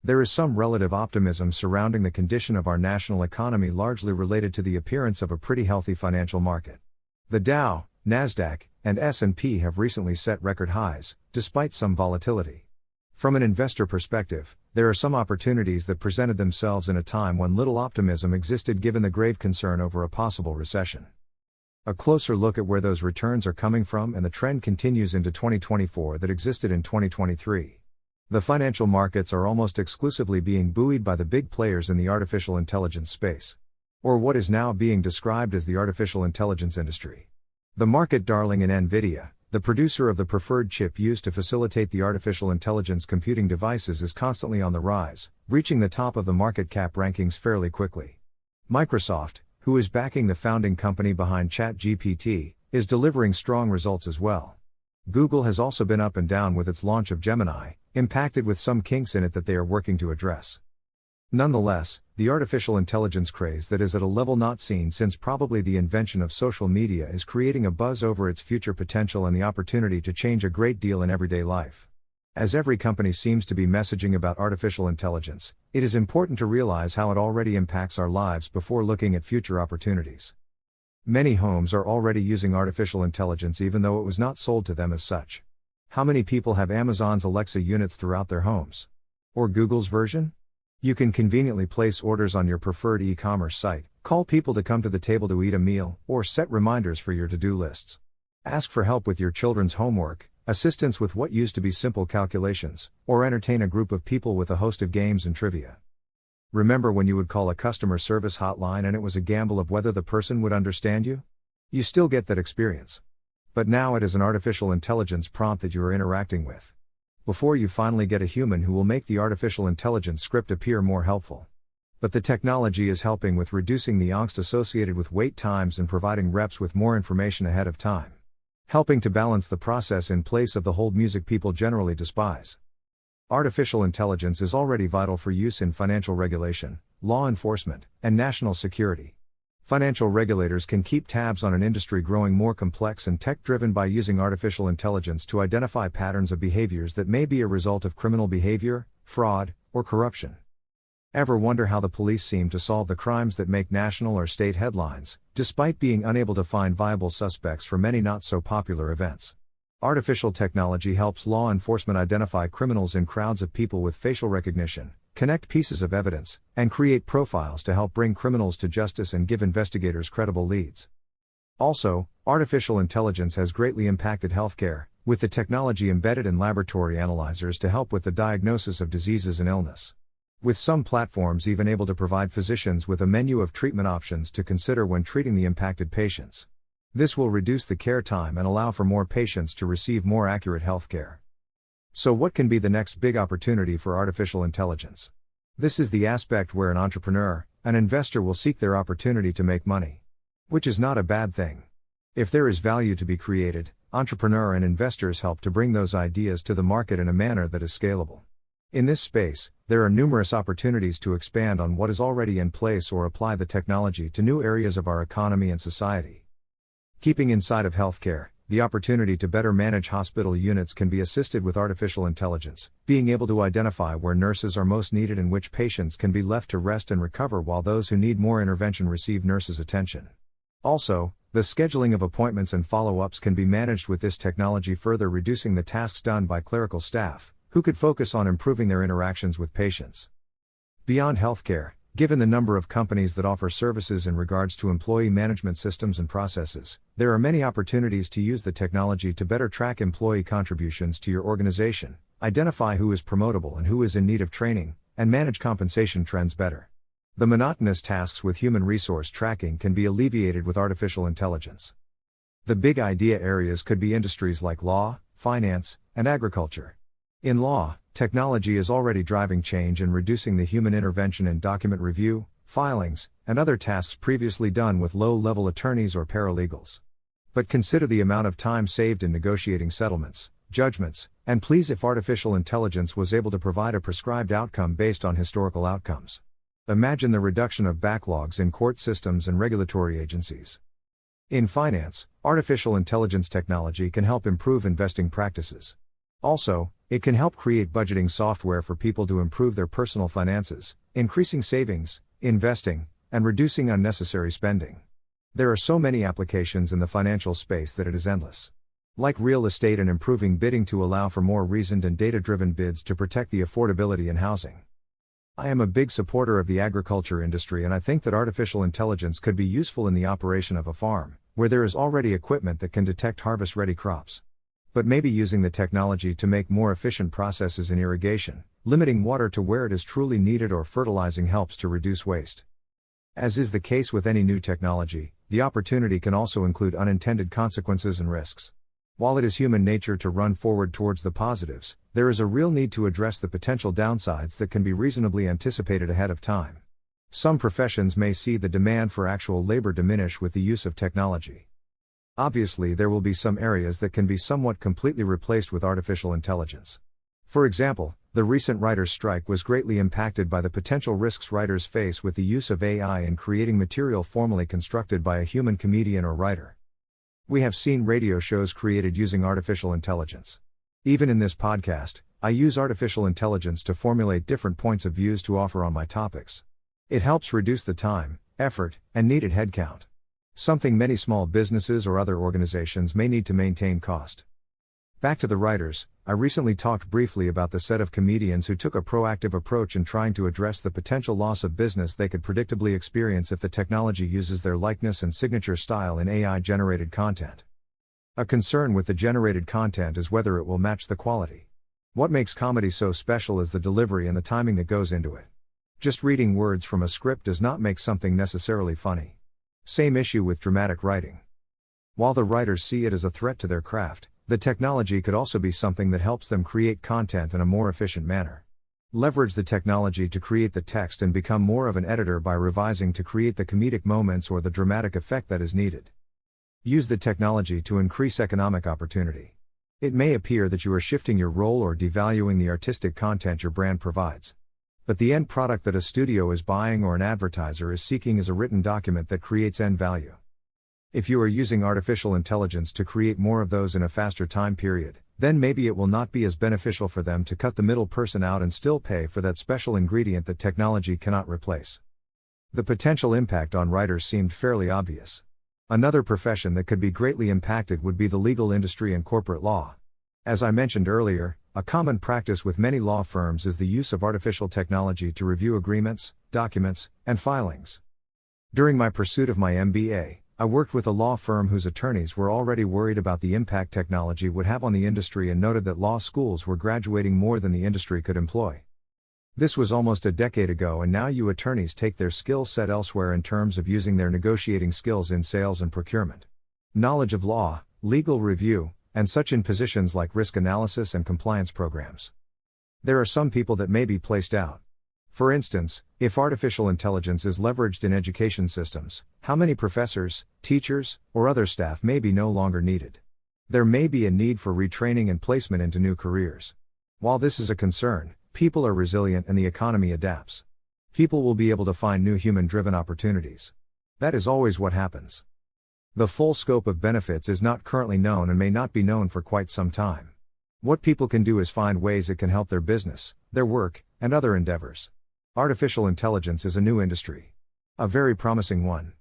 There is some relative optimism surrounding the condition of our national economy, largely related to the appearance of a pretty healthy financial market. The Dow, Nasdaq, and S&P have recently set record highs, despite some volatility. From an investor perspective, there are some opportunities that presented themselves in a time when little optimism existed given the grave concern over a possible recession. A closer look at where those returns are coming from, and the trend continues into 2024 that existed in 2023. The financial markets are almost exclusively being buoyed by the big players in the artificial intelligence space, or what is now being described as the artificial intelligence industry. The market darling in NVIDIA, the producer of the preferred chip used to facilitate the artificial intelligence computing devices, is constantly on the rise, reaching the top of the market cap rankings fairly quickly. Microsoft, who is backing the founding company behind ChatGPT, is delivering strong results as well. Google has also been up and down with its launch of Gemini, impacted with some kinks in it that they are working to address. Nonetheless, the artificial intelligence craze that is at a level not seen since probably the invention of social media is creating a buzz over its future potential and the opportunity to change a great deal in everyday life. As every company seems to be messaging about artificial intelligence, it is important to realize how it already impacts our lives before looking at future opportunities. Many homes are already using artificial intelligence even though it was not sold to them as such. How many people have Amazon's Alexa units throughout their homes? Or Google's version? You can conveniently place orders on your preferred e-commerce site, call people to come to the table to eat a meal, or set reminders for your to-do lists. Ask for help with your children's homework, assistance with what used to be simple calculations, or entertain a group of people with a host of games and trivia. Remember when you would call a customer service hotline and it was a gamble of whether the person would understand you? You still get that experience. But now it is an artificial intelligence prompt that you are interacting with. Before you finally get a human who will make the artificial intelligence script appear more helpful. But the technology is helping with reducing the angst associated with wait times and providing reps with more information ahead of time. Helping to balance the process in place of the hold music people generally despise. Artificial intelligence is already vital for use in financial regulation, law enforcement, and national security. Financial regulators can keep tabs on an industry growing more complex and tech-driven by using artificial intelligence to identify patterns of behaviors that may be a result of criminal behavior, fraud, or corruption. Ever wonder how the police seem to solve the crimes that make national or state headlines, despite being unable to find viable suspects for many not-so-popular events? Artificial technology helps law enforcement identify criminals in crowds of people with facial recognition, connect pieces of evidence, and create profiles to help bring criminals to justice and give investigators credible leads. Also, artificial intelligence has greatly impacted healthcare, with the technology embedded in laboratory analyzers to help with the diagnosis of diseases and illness. With some platforms even able to provide physicians with a menu of treatment options to consider when treating the impacted patients. This will reduce the care time and allow for more patients to receive more accurate health care. So what can be the next big opportunity for artificial intelligence? This is the aspect where an entrepreneur, an investor will seek their opportunity to make money. Which is not a bad thing. If there is value to be created, entrepreneur and investors help to bring those ideas to the market in a manner that is scalable. In this space, there are numerous opportunities to expand on what is already in place or apply the technology to new areas of our economy and society. Keeping inside of healthcare, the opportunity to better manage hospital units can be assisted with artificial intelligence, being able to identify where nurses are most needed and which patients can be left to rest and recover while those who need more intervention receive nurses' attention. Also, the scheduling of appointments and follow-ups can be managed with this technology, further reducing the tasks done by clerical staff, who could focus on improving their interactions with patients. Beyond healthcare, given the number of companies that offer services in regards to employee management systems and processes, there are many opportunities to use the technology to better track employee contributions to your organization, identify who is promotable and who is in need of training, and manage compensation trends better. The monotonous tasks with human resource tracking can be alleviated with artificial intelligence. The big idea areas could be industries like law, finance, and agriculture. In law, technology is already driving change and reducing the human intervention in document review, filings, and other tasks previously done with low-level attorneys or paralegals. But consider the amount of time saved in negotiating settlements, judgments, and pleas if artificial intelligence was able to provide a prescribed outcome based on historical outcomes. Imagine the reduction of backlogs in court systems and regulatory agencies. In finance, artificial intelligence technology can help improve investing practices. Also, It can help create budgeting software for people to improve their personal finances, increasing savings, investing, and reducing unnecessary spending. There are so many applications in the financial space that it is endless. Like real estate and improving bidding to allow for more reasoned and data-driven bids to protect the affordability in housing. I am a big supporter of the agriculture industry, and I think that artificial intelligence could be useful in the operation of a farm, where there is already equipment that can detect harvest-ready crops. But maybe using the technology to make more efficient processes in irrigation, limiting water to where it is truly needed, or fertilizing helps to reduce waste. As is the case with any new technology, the opportunity can also include unintended consequences and risks. While it is human nature to run forward towards the positives, there is a real need to address the potential downsides that can be reasonably anticipated ahead of time. Some professions may see the demand for actual labor diminish with the use of technology. Obviously, there will be some areas that can be somewhat completely replaced with artificial intelligence. For example, the recent writers' strike was greatly impacted by the potential risks writers face with the use of AI in creating material formerly constructed by a human comedian or writer. We have seen radio shows created using artificial intelligence. Even in this podcast, I use artificial intelligence to formulate different points of views to offer on my topics. It helps reduce the time, effort, and needed headcount. Something many small businesses or other organizations may need to maintain cost. Back to the writers, I recently talked briefly about the set of comedians who took a proactive approach in trying to address the potential loss of business they could predictably experience if the technology uses their likeness and signature style in AI-generated content. A concern with the generated content is whether it will match the quality. What makes comedy so special is the delivery and the timing that goes into it. Just reading words from a script does not make something necessarily funny. Same issue with dramatic writing. While the writers see it as a threat to their craft, the technology could also be something that helps them create content in a more efficient manner. Leverage the technology to create the text and become more of an editor by revising to create the comedic moments or the dramatic effect that is needed. Use the technology to increase economic opportunity. It may appear that you are shifting your role or devaluing the artistic content your brand provides. But the end product that a studio is buying or an advertiser is seeking is a written document that creates end value. If you are using artificial intelligence to create more of those in a faster time period, then maybe it will not be as beneficial for them to cut the middle person out and still pay for that special ingredient that technology cannot replace. The potential impact on writers seemed fairly obvious. Another profession that could be greatly impacted would be the legal industry and corporate law. As I mentioned earlier, a common practice with many law firms is the use of artificial technology to review agreements, documents, and filings. During my pursuit of my MBA, I worked with a law firm whose attorneys were already worried about the impact technology would have on the industry and noted that law schools were graduating more than the industry could employ. This was almost a decade ago, and now you attorneys take their skill set elsewhere in terms of using their negotiating skills in sales and procurement. Knowledge of law, legal review, and such in positions like risk analysis and compliance programs. There are some people that may be placed out. For instance, if artificial intelligence is leveraged in education systems, how many professors, teachers, or other staff may be no longer needed? There may be a need for retraining and placement into new careers. While this is a concern, people are resilient and the economy adapts. People will be able to find new human-driven opportunities. That is always what happens. The full scope of benefits is not currently known and may not be known for quite some time. What people can do is find ways it can help their business, their work, and other endeavors. Artificial intelligence is a new industry. A very promising one.